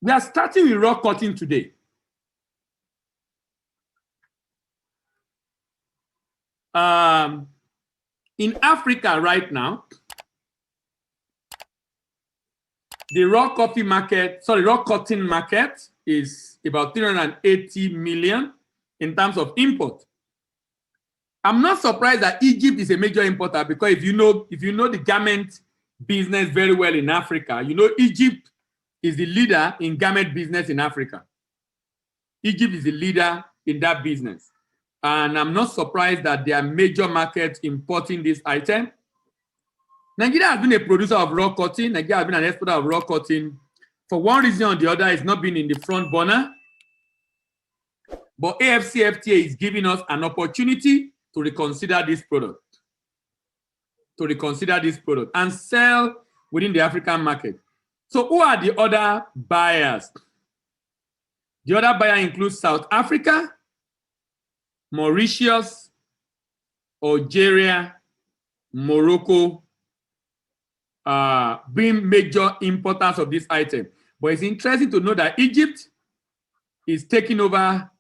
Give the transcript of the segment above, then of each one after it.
We are starting with raw cotton today. In Africa right now, the raw cotton market is about 380 million in terms of import. I'm not surprised that Egypt is a major importer, because if you know the garment business very well in Africa, you know Egypt is the leader in garment business in Africa. Egypt is the leader in that business. And I'm not surprised that there are major markets importing this item. Nigeria has been a producer of raw cotton. Nigeria has been an exporter of raw cotton. For one reason or the other, it's not been in the front burner. But AFCFTA is giving us an opportunity to reconsider this product. And sell within the African market. So who are the other buyers? The other buyer includes South Africa, Mauritius, Algeria, Morocco, being major importers of this item. But it's interesting to know that Egypt is has taken over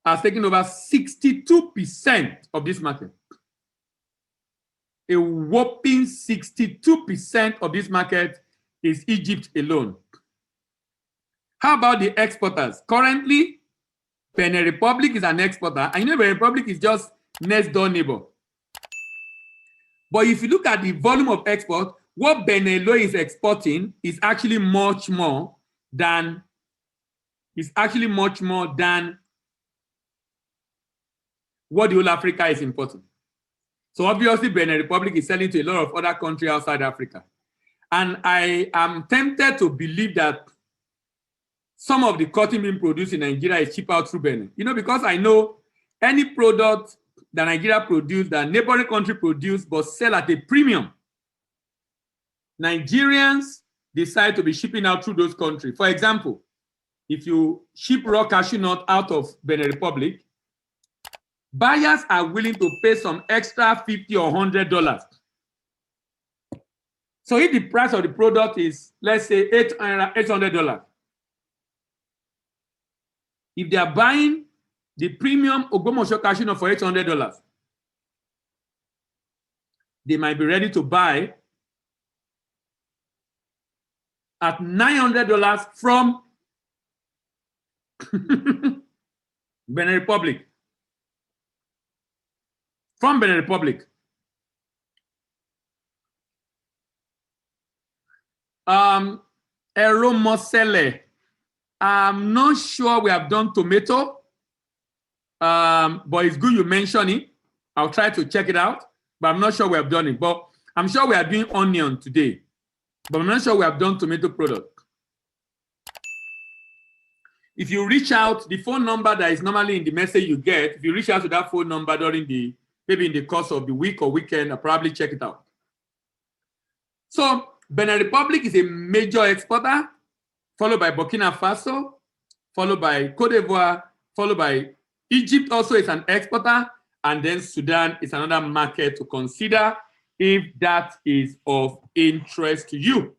62% of this market. A whopping 62% of this market is Egypt alone. How about the exporters? Currently, Benin Republic is an exporter, and you know Benin Republic is just next door neighbor. But if you look at the volume of export, what Benin is exporting is actually much more than what the whole Africa is importing. So obviously Benin Republic is selling to a lot of other countries outside Africa. And I am tempted to believe that some of the cotton being produced in Nigeria is cheap out through Benin. You know, because I know any product that Nigeria produces, that neighboring country produce, but sell at a premium, Nigerians decide to be shipping out through those countries. For example, if you ship raw cashew nut out of Benin Republic, buyers are willing to pay some extra $50 or $100. So if the price of the product is, let's say, $800, if they are buying the premium Ogbomoso cashew nut for $800, they might be ready to buy at $900 from Benin Republic. From Benin Republic. Eromosele. I'm not sure we have done tomato, but it's good you mention it. I'll try to check it out, but I'm not sure we have done it. But I'm sure we are doing onion today, but I'm not sure we have done tomato product. If you reach out, the phone number that is normally in the message you get, if you reach out to that phone number during maybe in the course of the week or weekend, I'll probably check it out. So Benin Republic is a major exporter, followed by Burkina Faso, followed by Cote d'Ivoire, followed by Egypt also is an exporter, and then Sudan is another market to consider if that is of interest to you.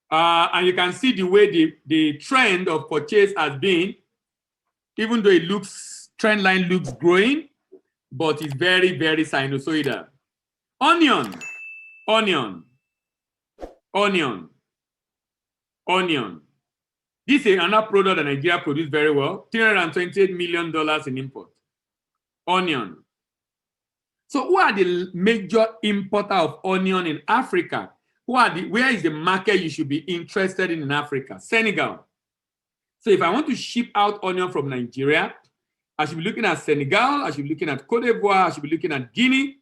And you can see the way the trend of purchase has been, even though trend line looks growing, but it's very, very sinusoidal. Onion. This is another product that Nigeria produced very well, $328 million in import. Onion. So who are the major importer of onion in Africa? Where is the market you should be interested in Africa? Senegal. So if I want to ship out onion from Nigeria, I should be looking at Senegal, I should be looking at Cote d'Ivoire, I should be looking at Guinea,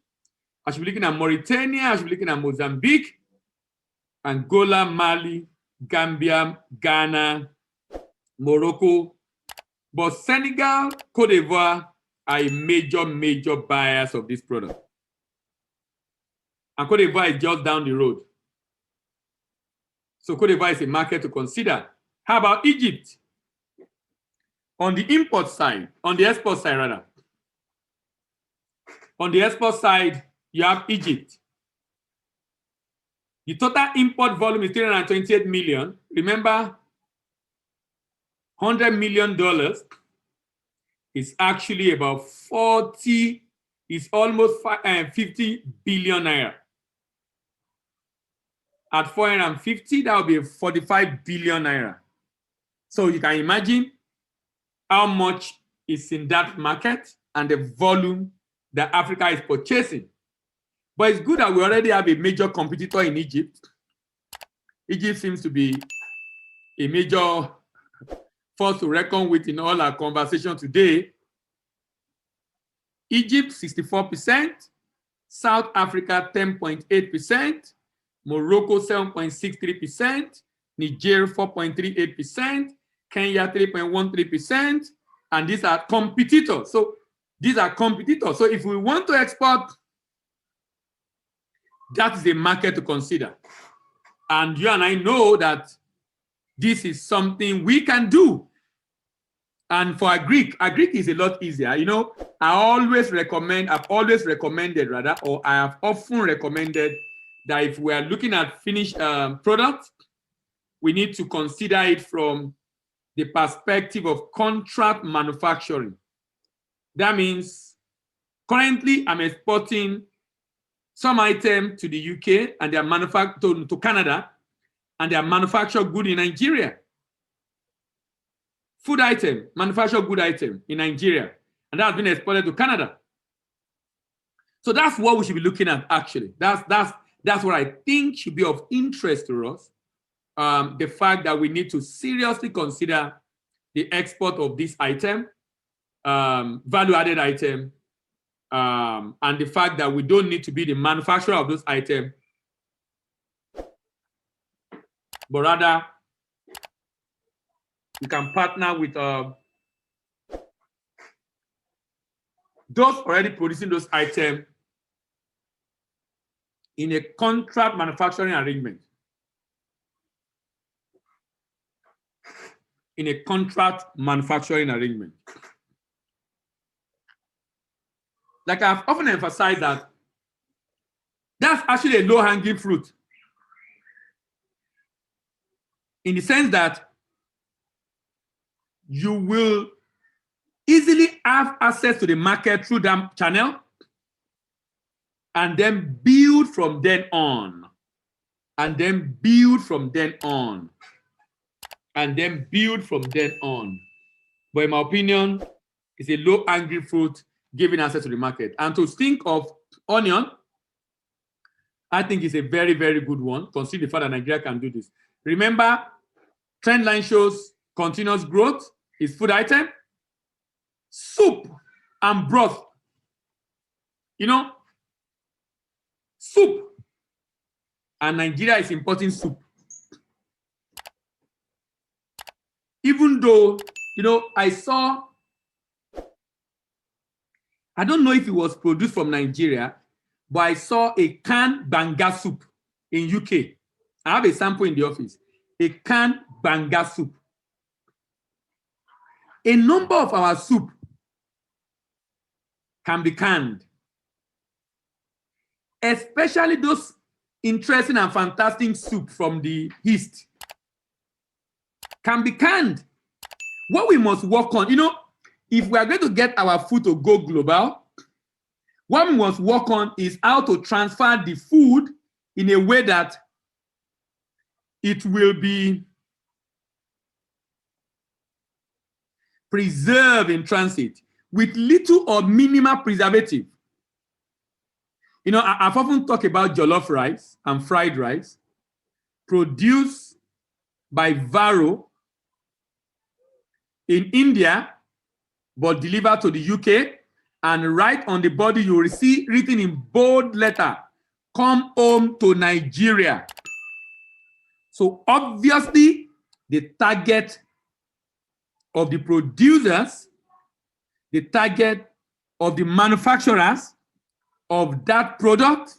I should be looking at Mauritania, I should be looking at Mozambique, Angola, Mali, Gambia, Ghana, Morocco. But Senegal, Cote d'Ivoire are major buyers of this product. And Cote d'Ivoire is just down the road. So Cote d'Ivoire is a market to consider. How about Egypt? On the import side, on the export side rather. On the export side, you have Egypt. The total import volume is 328 million. Remember, $100 million is actually about 40, it's almost 50 billion naira. At 450, that would be 45 billion naira. So you can imagine how much is in that market and the volume that Africa is purchasing. But it's good that we already have a major competitor in Egypt. Egypt seems to be a major force to reckon with in all our conversation today. Egypt, 64%, South Africa, 10.8%, Morocco, 7.63%, Niger, 4.38%, Kenya, 3.13%, and these are competitors. So these are competitors. So if we want to export, that is a market to consider. And you and I know that this is something we can do. And for agric is a lot easier. You know, I've always recommended, or I have often recommended that if we are looking at finished products, we need to consider it from the perspective of contract manufacturing. That means currently I'm exporting some item to the UK and they are manufactured to Canada, and they are manufactured good in Nigeria. Food item, manufactured good item in Nigeria, and that has been exported to Canada. So that's what we should be looking at, actually. That's what I think should be of interest to us. The fact that we need to seriously consider the export of this item, value-added item, and the fact that we don't need to be the manufacturer of those items, but rather we can partner with those already producing those items in a contract manufacturing arrangement. In a contract manufacturing arrangement. Like I've often emphasized that that's actually a low-hanging fruit. In the sense that you will easily have access to the market through that channel and then build from then on. And then build from then on. And then build from then on. But in my opinion, it's a low-hanging fruit giving access to the market. And to think of onion, I think it's a very, very good one, considering the fact that Nigeria can do this. Remember, trend line shows continuous growth is food item, soup and broth. You know, soup. And Nigeria is importing soup. Even though, you know, I don't know if it was produced from Nigeria, but I saw a canned banga soup in UK. I have a sample in the office. A canned banga soup. A number of our soup can be canned. Especially those interesting and fantastic soup from the East can be canned. What we must work on, you know, if we are going to get our food to go global, what we must work on is how to transfer the food in a way that it will be preserved in transit with little or minimal preservative. You know, I've often talked about jollof rice and fried rice produced by Varo in India, but delivered to the UK, and right on the body you will see written in bold letter, come home to Nigeria. So obviously the target of the producers, the target of the manufacturers of that product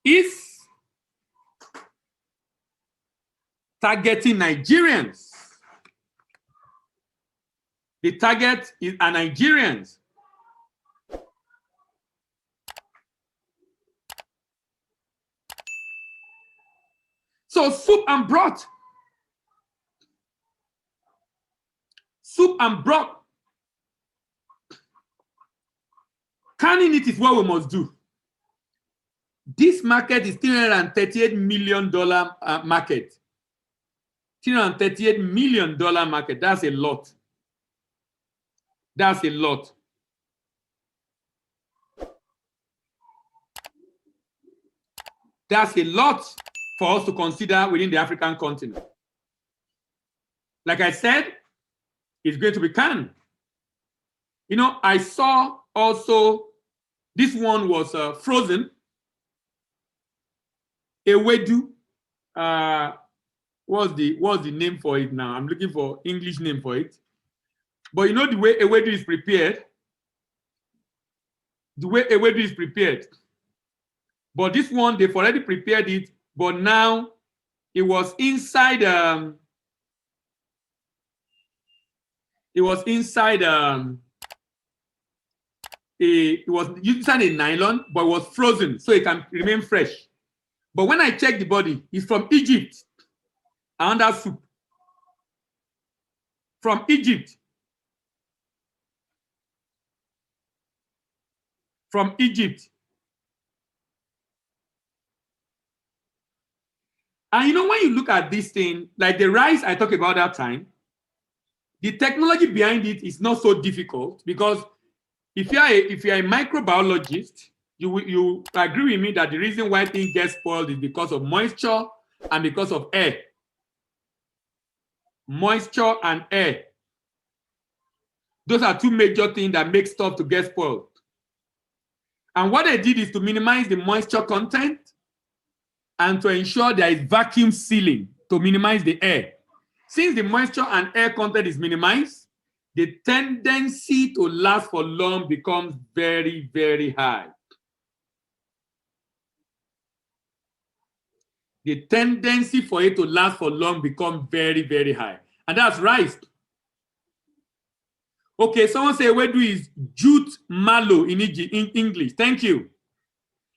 is targeting Nigerians. The target are Nigerians. So soup and broth. Soup and broth. Canning it is what we must do. This market is $338 million market. $338 million market. That's a lot. That's a lot. That's a lot for us to consider within the African continent. Like I said, it's going to be canned. You know, I saw also this one was frozen. Ewedu. What's the name for it now? I'm looking for English name for it. But you know the way ewedu is prepared? The way ewedu is prepared. But this one, they've already prepared it, but now it was inside it was inside a nylon, but it was frozen so it can remain fresh. But when I check the body, it's from Egypt. And that soup. From Egypt. From Egypt. And you know, when you look at this thing, like the rice I talked about that time, the technology behind it is not so difficult, because if you're a microbiologist, you agree with me that the reason why things get spoiled is because of moisture and because of air. Moisture and air. Those are two major things that make stuff to get spoiled. And what they did is to minimize the moisture content and to ensure there is vacuum sealing to minimize the air. Since the moisture and air content is minimized, the tendency to last for long becomes very, very high. The tendency for it to last for long becomes very, very high. And that's rice. Okay, someone say, where do is jute mallow in English? Thank you.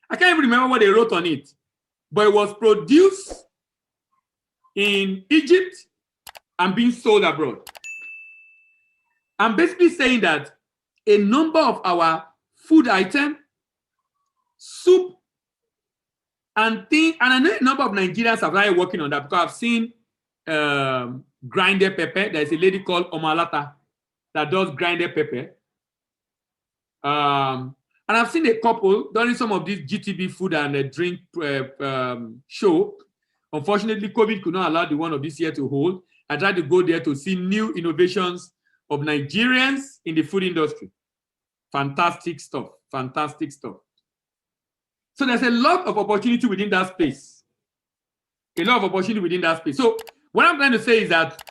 I can't even remember what they wrote on it, but it was produced in Egypt and being sold abroad. I'm basically saying that a number of our food items, soup, and things, and I know a number of Nigerians have started working on that, because I've seen grinded pepper. There's a lady called Omalata that does grinded pepper. And I've seen a couple during some of these GTB food and drink show. Unfortunately, COVID could not allow the one of this year to hold. I tried to go there to see new innovations of Nigerians in the food industry. Fantastic stuff. Fantastic stuff. So there's a lot of opportunity within that space. A lot of opportunity within that space. So what I'm trying to say is that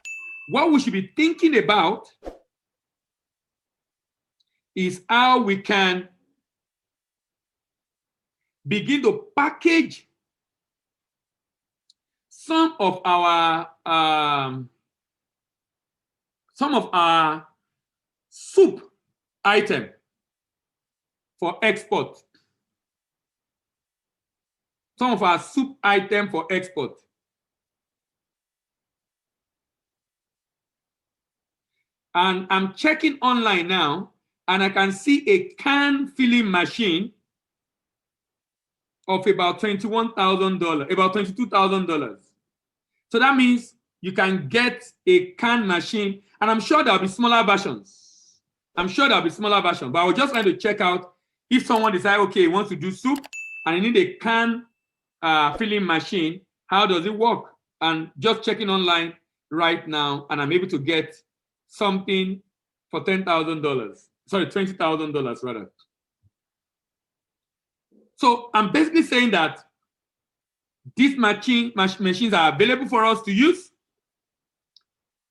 what we should be thinking about is how we can begin to package some of our soup item for export. Some of our soup item for export. And I'm checking online now, and I can see a can filling machine of about $21,000, about $22,000. So that means you can get a can machine, and I'm sure there'll be smaller versions. I'm sure there'll be smaller versions, but I was just trying to check out if someone decides, okay, he wants to do soup and I need a can filling machine, how does it work? And just checking online right now, and I'm able to get something for $10,000. Sorry, $20,000 rather. So I'm basically saying that these machines are available for us to use,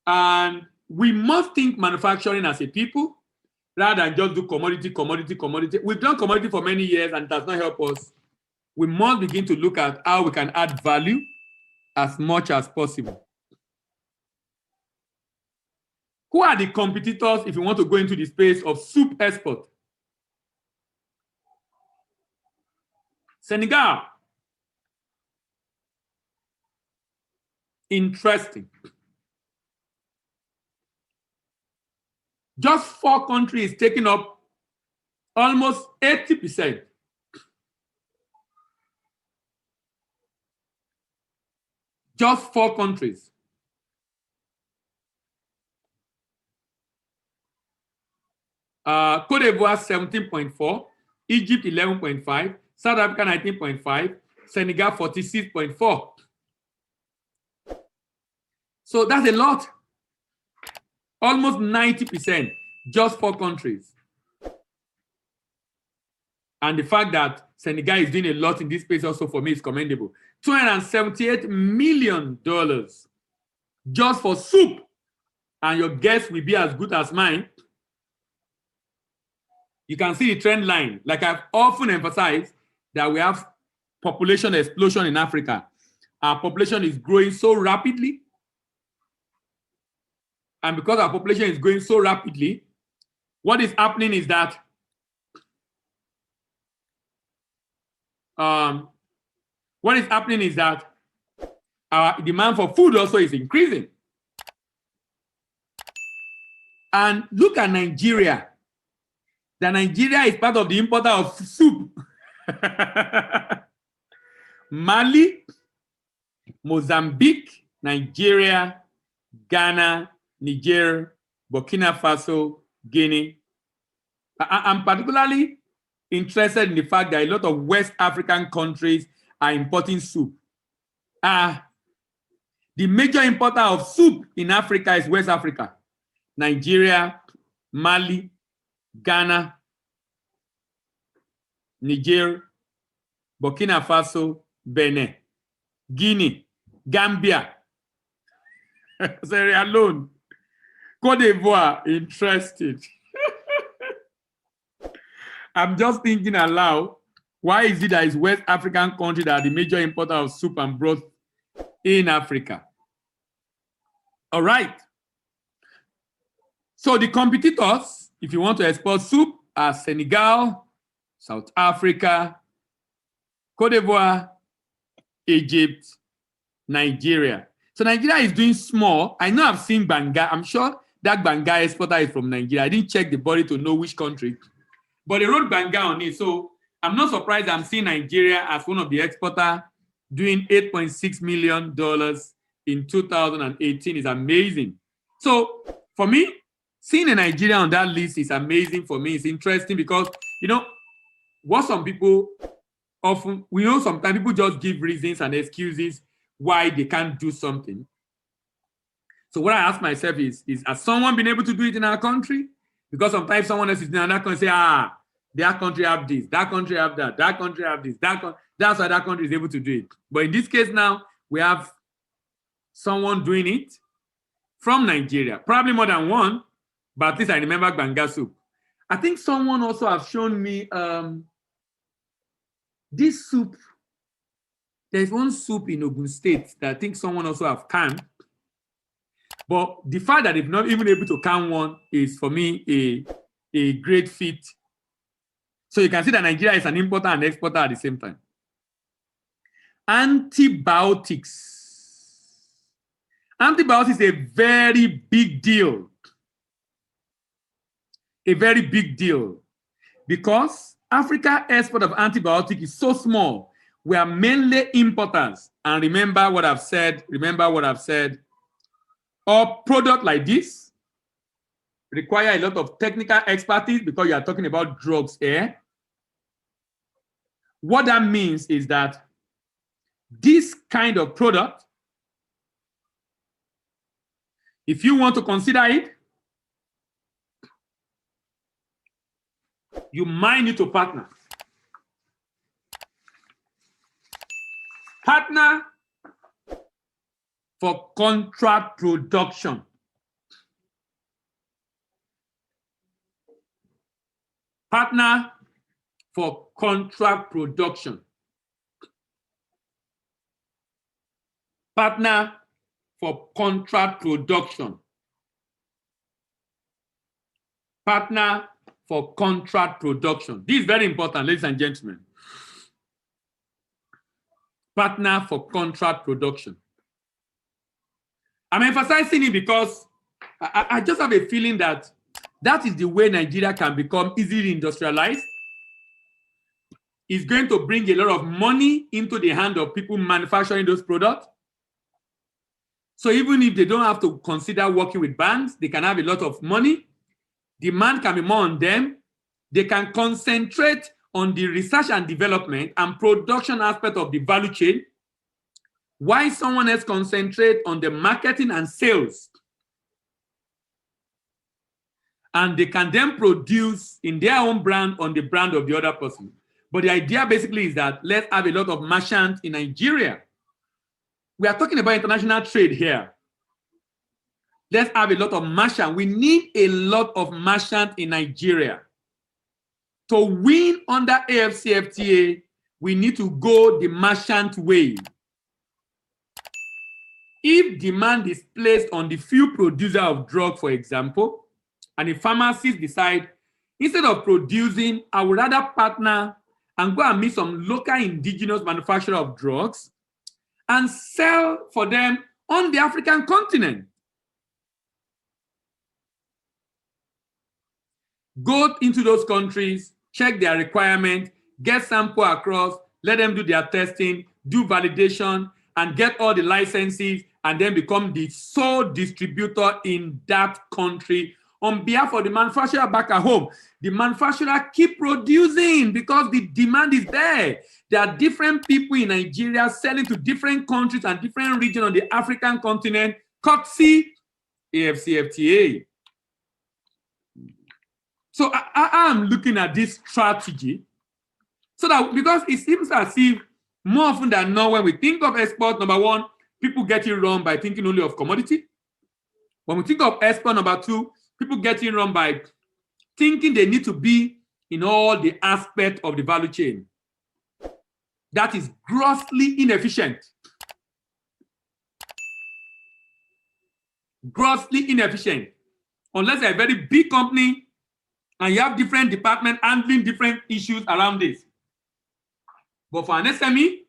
and we must think manufacturing as a people rather than just do commodity. We've done commodity for many years and it does not help us. We must begin to look at how we can add value as much as possible. Who are the competitors if you want to go into the space of soup export? Senegal. Interesting. Just 4 countries taking up almost 80%. Just 4 countries. Cote d'Ivoire 17.4, Egypt 11.5, South Africa 19.5, Senegal 46.4. So that's a lot. Almost 90%, just 4 countries. And the fact that Senegal is doing a lot in this space also for me is commendable. $278 million just for soup. And your guess will be as good as mine. You can see the trend line. Like I've often emphasized that we have population explosion in Africa. Our population is growing so rapidly. And because our population is growing so rapidly, what is happening is that our demand for food also is increasing. And look at Nigeria. That Nigeria is part of the importer of soup. Mali, Mozambique, Nigeria, Ghana, Niger, Burkina Faso, Guinea. I'm particularly interested in the fact that a lot of West African countries are importing soup. The major importer of soup in Africa is West Africa. Nigeria, Mali, Ghana, Niger, Burkina Faso, Benin, Guinea, Gambia, Sierra Leone, Cote d'Ivoire, interested. I'm just thinking aloud, why is it that it's West African countries that are the major importer of soup and broth in Africa? All right. So the competitors, if you want to export soup, are Senegal, South Africa, Cote d'Ivoire, Egypt, Nigeria. So Nigeria is doing small. I know I've seen Banga. I'm sure that Banga exporter is from Nigeria. I didn't check the body to know which country, but they wrote Banga on it. So I'm not surprised I'm seeing Nigeria as one of the exporters doing $8.6 million in 2018 is amazing. So for me, seeing a Nigeria on that list is amazing for me. It's interesting because, you know, what some people often, we know sometimes people just give reasons and excuses why they can't do something. So what I ask myself is has someone been able to do it in our country? Because sometimes someone else is in another country and say, their country have this, that country have that, that country have this, that's why that country is able to do it. But in this case now, we have someone doing it from Nigeria, probably more than one, but at least I remember Banga soup. I think someone also have shown me this soup. There's one soup in Ogun State that I think someone also have canned. But the fact that they've not even able to can one is, for me, a great feat. So you can see that Nigeria is an importer and exporter at the same time. Antibiotics. Antibiotics is a very big deal. A very big deal. Because Africa's export of antibiotics is so small. We are mainly importers. And remember what I've said. A product like this require a lot of technical expertise because you are talking about drugs here. What that means is that this kind of product, if you want to consider it, you might need to partner. Partner for contract production. Partner for contract production. Partner for contract production. Partner for contract production. This is very important, ladies and gentlemen. Partner for contract production. I'm emphasizing it because I just have a feeling that that is the way Nigeria can become easily industrialized. It's going to bring a lot of money into the hand of people manufacturing those products. So even if they don't have to consider working with banks, they can have a lot of money. Demand can be more on them. They can concentrate on the research and development and production aspect of the value chain, while someone else concentrate on the marketing and sales. And they can then produce in their own brand on the brand of the other person. But the idea basically is that let's have a lot of merchants in Nigeria. We are talking about international trade here. Let's have a lot of merchants. We need a lot of merchants in Nigeria. To win under AFCFTA, we need to go the merchant way. If demand is placed on the few producer of drugs, for example, and the pharmacists decide, instead of producing, I would rather partner and go and meet some local indigenous manufacturer of drugs and sell for them on the African continent. Go into those countries, check their requirement, get sample across, let them do their testing, do validation, and get all the licenses, and then become the sole distributor in that country on behalf of the manufacturer back at home. The manufacturer keep producing because the demand is there. There are different people in Nigeria selling to different countries and different regions on the African continent, courtesy AFCFTA. So I am looking at this strategy so that, because it seems as if more often than not, when we think of export, number one, people get it wrong by thinking only of commodity. When we think of export, number two, people get it wrong by thinking they need to be in all the aspects of the value chain. That is grossly inefficient. Grossly inefficient. Unless you're a very big company and you have different departments handling different issues around this. But for an SME,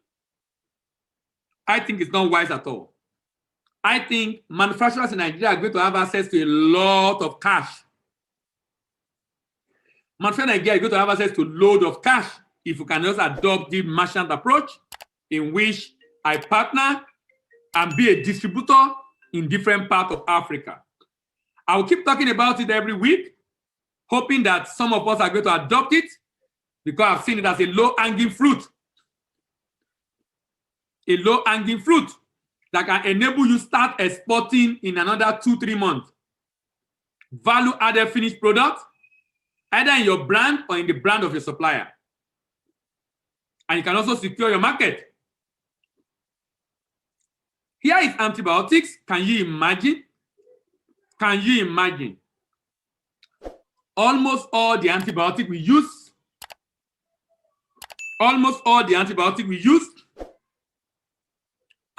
I think it's not wise at all. I think manufacturers in Nigeria are going to have access to a lot of cash. Manufacturers in Nigeria are going to have access to a load of cash if you can just adopt the merchant approach in which I partner and be a distributor in different parts of Africa. I will keep talking about it every week, hoping that some of us are going to adopt it because I've seen it as a low-hanging fruit. A low-hanging fruit that can enable you start exporting in another 2-3 months. Value-added finished product, either in your brand or in the brand of your supplier. And you can also secure your market. Here is antibiotics. Can you imagine? Can you imagine? Almost all the antibiotics we use,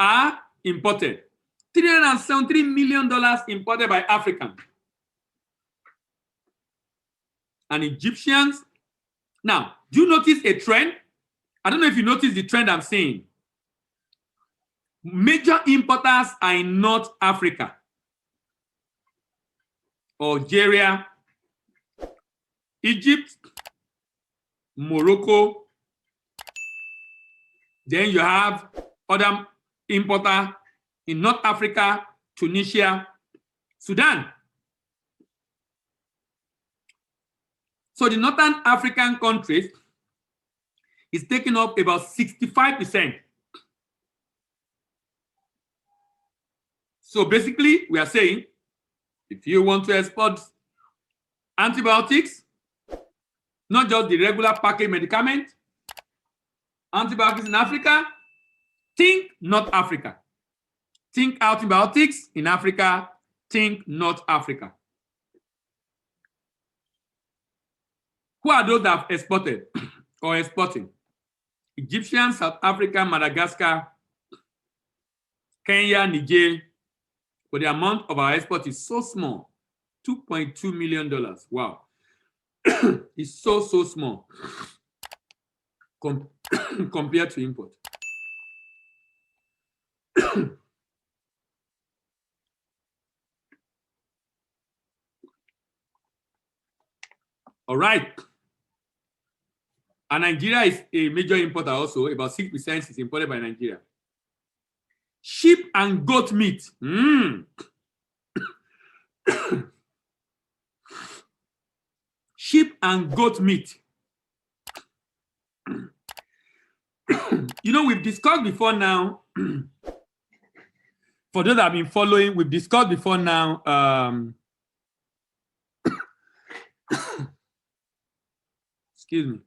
are imported. $373 million imported by Africans and Egyptians. Now, do you notice a trend? I don't know if you notice the trend I'm seeing. Major importers are in North Africa, Algeria, Egypt, Morocco. Then you have other importers in North Africa, Tunisia, Sudan. So the Northern African countries is taking up about 65%. So basically, we are saying, if you want to export antibiotics, not just the regular packaged medicament, antibiotics in Africa, think North Africa. Think antibiotics in Africa, think North Africa. Who are those that have exported or exporting? Egyptian, South Africa, Madagascar, Kenya, Niger. But the amount of our export is so small, $2.2 million. Wow. It's so small compared to import. All right. And Nigeria is a major importer also. About 6% is imported by Nigeria. Sheep and goat meat. Sheep and goat meat. You know, we've discussed before now. For those that have been following, we've discussed before now. Excuse me.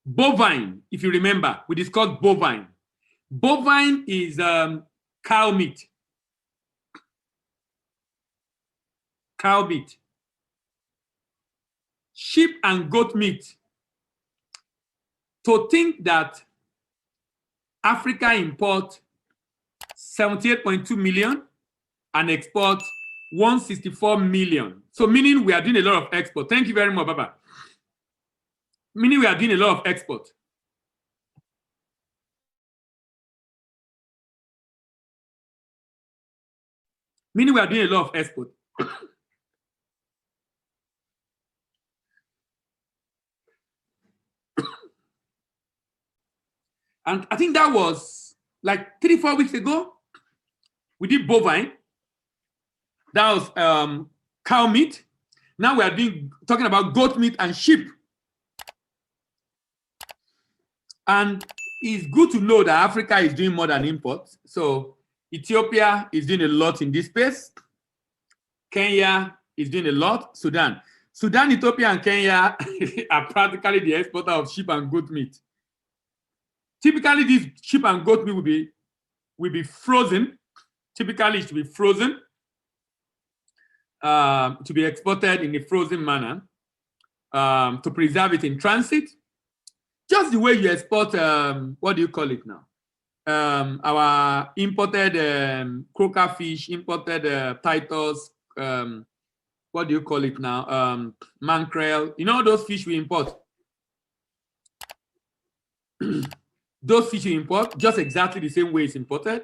Bovine, if you remember, we discussed bovine. Bovine is cow meat. Cow meat. Sheep and goat meat. To think that Africa import 78.2 million and export 164 million. So meaning we are doing a lot of export. Thank you very much, Baba. Meaning we are doing a lot of export. Meaning we are doing a lot of export. And I think that was like 3-4 weeks ago. We did bovine. That was cow meat. Now we are talking about goat meat and sheep. And it's good to know that Africa is doing more than imports. So Ethiopia is doing a lot in this space. Kenya is doing a lot. Sudan, Ethiopia, and Kenya are practically the exporter of sheep and goat meat. Typically, this sheep and goat meat will be frozen. Typically, it should be frozen to be exported in a frozen manner to preserve it in transit. Just the way you export, what do you call it now? Our imported croaker fish, imported Titus, what do you call it now? Mackerel. You know those fish we import? Those fish we import, just exactly the same way it's imported.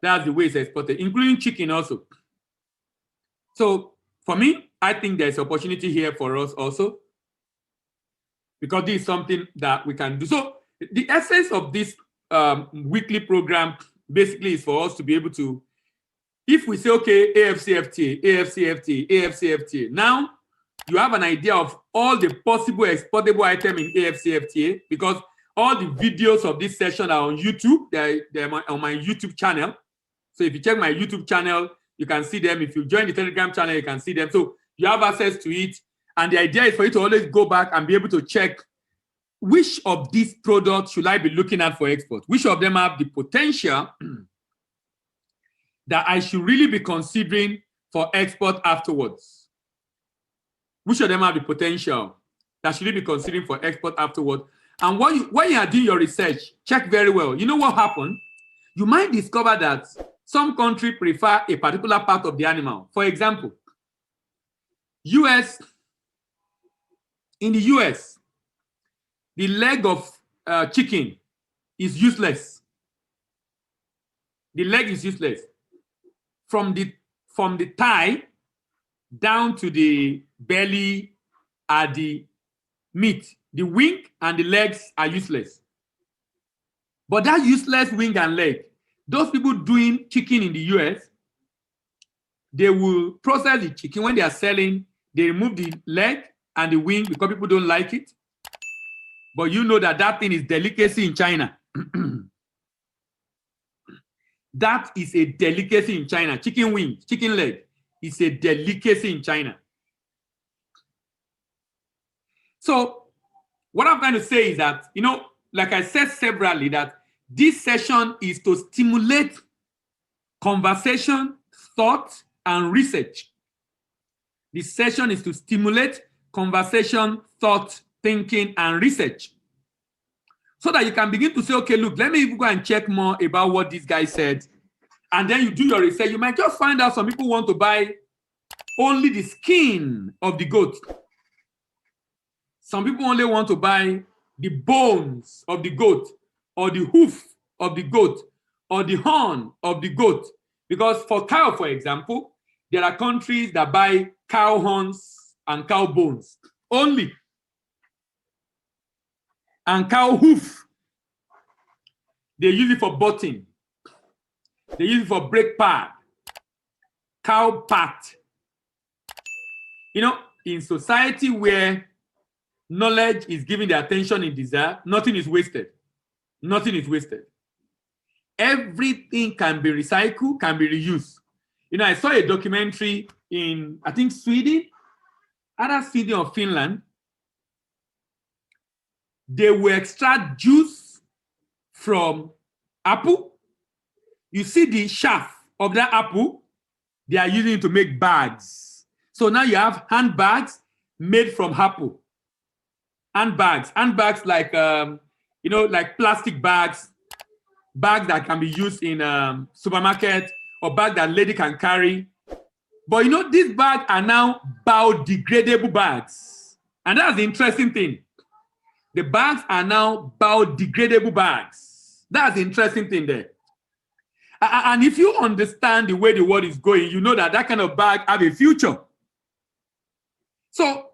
That's the way it's exported, including chicken also. So for me, I think there's opportunity here for us also, because this is something that we can do. So the essence of this weekly program basically is for us to be able to, if we say, okay, AFCFTA, AFCFTA, AFCFTA, now you have an idea of all the possible exportable items in AFCFTA, because all the videos of this session are on YouTube. They're on my YouTube channel. So if you check my YouTube channel, you can see them. If you join the Telegram channel, you can see them. So you have access to it. And the idea is for you to always go back and be able to check which of these products should I be looking at for export? Which of them have the potential that I should really be considering for export afterwards? Which of them have the potential that should you be considering for export afterwards? And when you are doing your research, check very well. You know what happened? You might discover that some countries prefer a particular part of the animal. For example, in the US, the leg of chicken is useless. The leg is useless. From the thigh down to the belly are the meat. The wing and the legs are useless. But that useless wing and leg, those people doing chicken in the US, they will process the chicken. When they are selling, they remove the leg and the wing because people don't like it. But you know that thing is delicacy in China. That is a delicacy in China. Chicken wing, chicken leg is a delicacy in China. So what I'm trying to say is that, you know, like I said severally, that this session is to stimulate conversation, thought, and research. This session is to stimulate conversation, thought, thinking, and research. So that you can begin to say, okay, look, let me even go and check more about what this guy said. And then you do your research. You might just find out some people want to buy only the skin of the goat. Some people only want to buy the bones of the goat, or the hoof of the goat, or the horn of the goat. Because for cow, for example, There are countries that buy cow horns and cow bones only, and cow hoof. They use it for butting. They use it for brake pad, cow pat. You know, in society where knowledge is given the attention it deserves, nothing is wasted. Nothing is wasted. Everything can be recycled, can be reused. You know, I saw a documentary in, I think, Sweden, either Sweden or Finland. They will extract juice from apple. You see the shaft of that apple, they are using it to make bags. So now you have handbags made from apple. Handbags like, you know, like plastic bags, bags that can be used in supermarket, or bag that lady can carry. But you know, these bags are now biodegradable bags. And that's the interesting thing. The bags are now biodegradable bags. That's the interesting thing there. And if you understand the way the world is going, you know that that kind of bag have a future. So,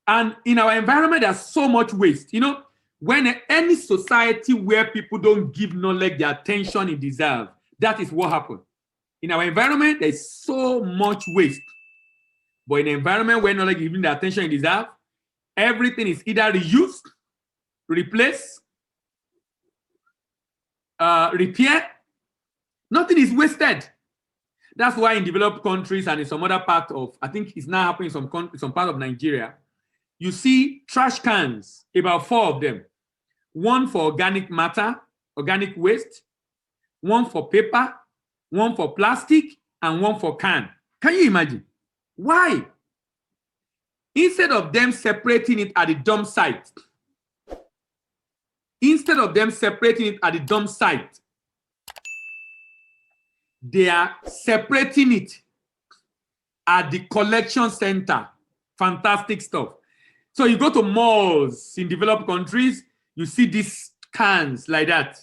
and in our environment, there's so much waste. You know, when any society where people don't give knowledge the attention it deserves, that is what happens. In our environment, there's so much waste. But in an environment where knowledge is given the attention it deserves, everything is either reused, replaced, repair. Nothing is wasted. That's why in developed countries and in some other part of, I think it's now happening in some part of Nigeria, you see trash cans, about 4 of them. One for organic matter, organic waste, one for paper, one for plastic, and one for can. Can you imagine? Why? Instead of them separating it at the dump site, they are separating it at the collection center. Fantastic stuff. So you go to malls in developed countries, you see these cans like that.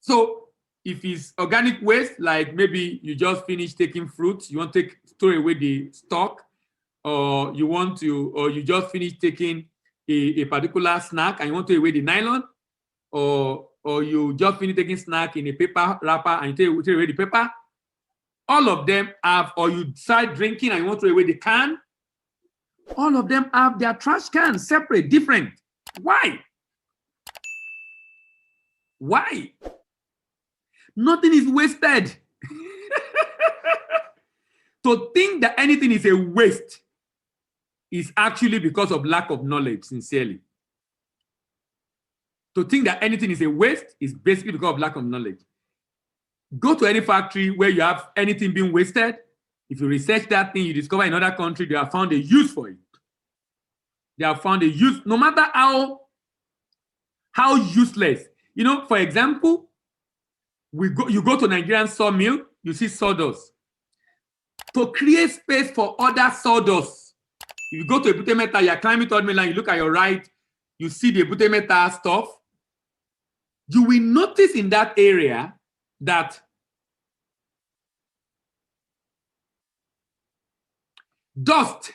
So if it's organic waste, like maybe you just finished taking fruits, you want to throw away the stalk, or you just finished taking a particular snack and you want to throw away the nylon, or you just finished taking snack in a paper wrapper and you throw away the paper. All of them have, or you start drinking and you want to throw away the can. All of them have their trash cans separate, different. Why? Why? Nothing is wasted. To think that anything is a waste is actually because of lack of knowledge, sincerely. To think that anything is a waste is basically because of lack of knowledge. Go to any factory where you have anything being wasted. If you research that thing, you discover in another country, they have found a use for it. They have found a use, no matter how useless. You know, for example, you go to Nigerian sawmill, you see sawdust. To create space for other sawdust, if you go to a Ebute Metta, you're climbing Third Mainland, you look at your right, you see the Ebute Metta stuff. You will notice in that area that dust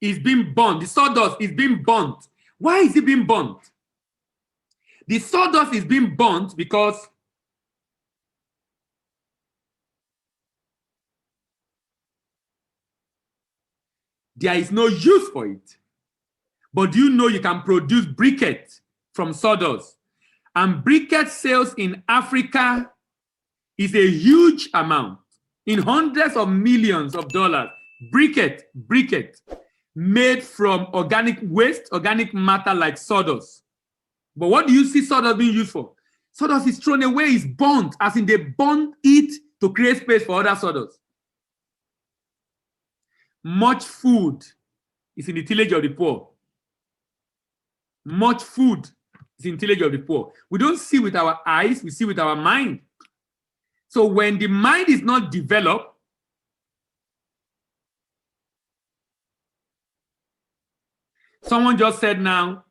is being burnt. The sawdust is being burnt. Why is it being burnt? The sawdust is being burnt because there is no use for it. But do you know you can produce briquette from sawdust? And briquette sales in Africa is a huge amount, in hundreds of millions of dollars. Briquette made from organic waste, organic matter like sawdust. But what do you see sawdust being used for? Sawdust is thrown away, it's burnt, as in they burn it to create space for other sawdust. Much food is in the tillage of the poor. Much food is in the tillage of the poor. We don't see with our eyes, we see with our mind. So when the mind is not developed, someone just said now,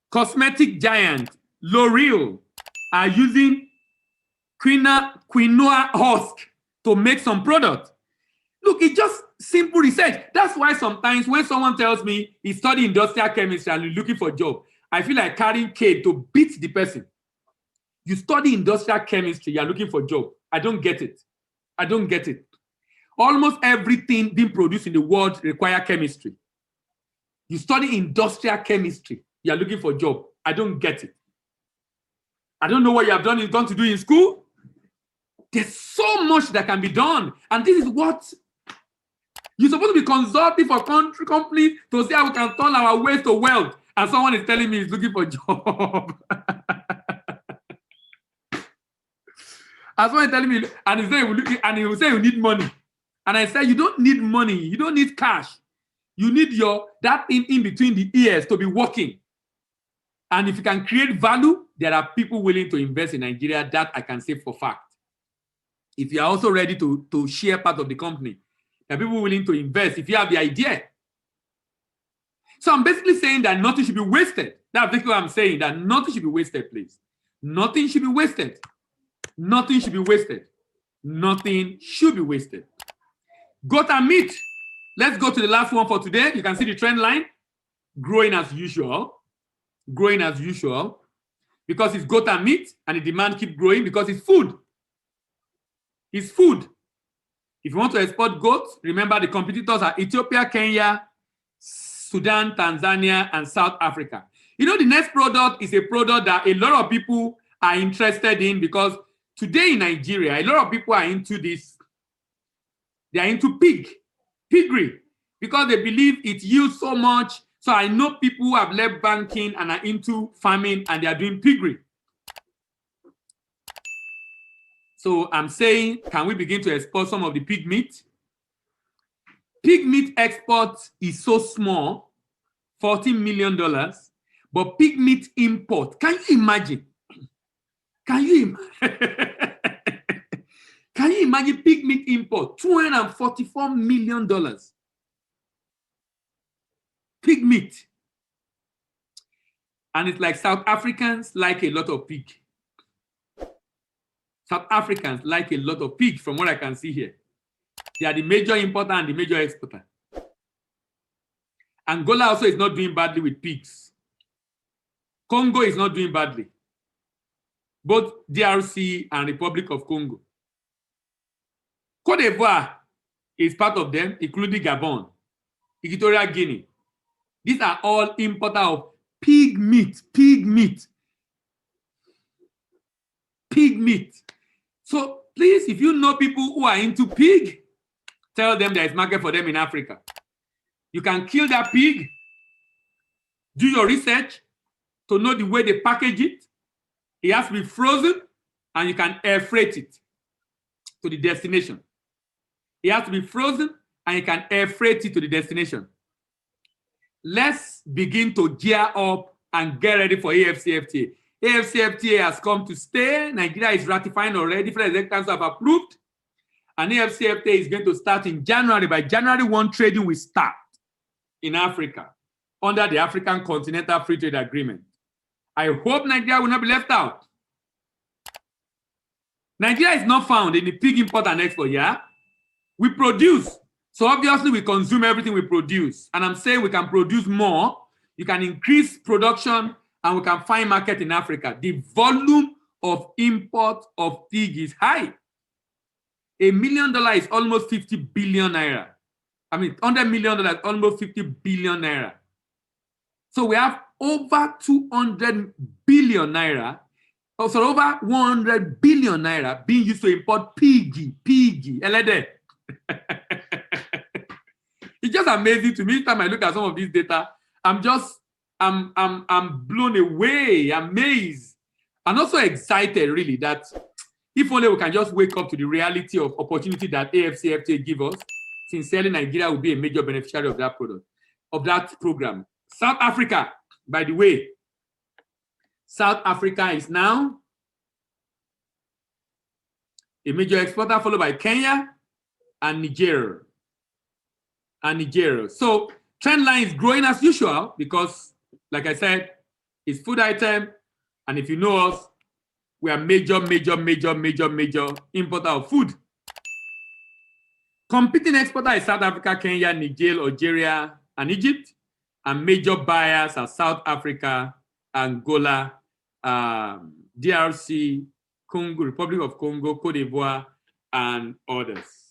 cosmetic giant L'Oreal are using quinoa husk to make some product. Look, it's just simple research. That's why sometimes when someone tells me he studied industrial chemistry and looking for a job, I feel like carrying cane to beat the person. You study industrial chemistry, you're looking for a job. I don't get it. I don't get it. Almost everything being produced in the world requires chemistry. You study industrial chemistry, you're looking for a job. I don't get it. I don't know what you have gone to do in school. There's so much that can be done. And this is what you're supposed to be consulting for companies to see how we can turn our waste to wealth. And someone is telling me he's looking for a job. And someone is telling me, and he will say you need money. And I said, you don't need money. You don't need cash. You need that thing in between the ears to be working. And if you can create value, there are people willing to invest in Nigeria. That I can say for fact. If you are also ready to share part of the company, there are people willing to invest if you have the idea. So I'm basically saying that nothing should be wasted. That's basically what I'm saying, that nothing should be wasted, please. Nothing should be wasted. Nothing should be wasted. Nothing should be wasted. Goat and meat. Let's go to the last one for today. You can see the trend line. Growing as usual. Growing as usual. Because it's goat and meat, and the demand keeps growing because it's food. It's food. If you want to export goats, remember the competitors are Ethiopia, Kenya, Sudan, Tanzania, and South Africa. You know, the next product is a product that a lot of people are interested in because today in Nigeria, a lot of people are into this. They are into piggery, because they believe it yields so much. So I know people who have left banking and are into farming and they are doing piggery. So I'm saying, can we begin to export some of the pig meat? Pig meat export is so small, $14 million, but pig meat import, can you imagine? Can you imagine pig meat import? $244 million. Pig meat. And it's like South Africans like a lot of pig. South Africans like a lot of pig, from what I can see here. They are the major importer and the major exporter. Angola also is not doing badly with pigs. Congo is not doing badly. Both DRC and Republic of Congo. Cote d'Ivoire is part of them, including Gabon, Equatorial Guinea. These are all importers of pig meat, pig meat, pig meat. So please, if you know people who are into pig, tell them there is market for them in Africa. You can kill that pig, do your research to know the way they package it. It has to be frozen, and you can air freight it to the destination. It has to be frozen, and you can air freight it to the destination. Let's begin to gear up and get ready for AFCFTA. AFCFTA has come to stay. Nigeria is ratifying already. Federal Executive Council have approved. And AFCFTA is going to start in January. By January 1, trading will start in Africa under the African Continental Free Trade Agreement. I hope Nigeria will not be left out. Nigeria is not found in the pig import and export, yeah? We produce. So obviously we consume everything we produce. And I'm saying we can produce more. You can increase production and we can find market in Africa. The volume of import of pig is high. $1 million is almost 50 billion naira. I mean, $100 million is almost 50 billion naira. So we have over 200 billion naira, also over 100 billion naira being used to import piggy, elede. It's just amazing to me. Each time I look at some of this data, I'm blown away, amazed, and also excited, really, that if only we can just wake up to the reality of opportunity that AFCFTA give us. Sincerely, Nigeria will be a major beneficiary of that product, of that program. South Africa, by the way, South Africa is now a major exporter, followed by Kenya and Nigeria. So trend line is growing as usual because, like I said, it's food item, and if you know us, We are major importer of food. Competing exporter is South Africa, Kenya, Niger, Algeria, and Egypt. And major buyers are South Africa, Angola, DRC, Congo, Republic of Congo, Cote d'Ivoire, and others.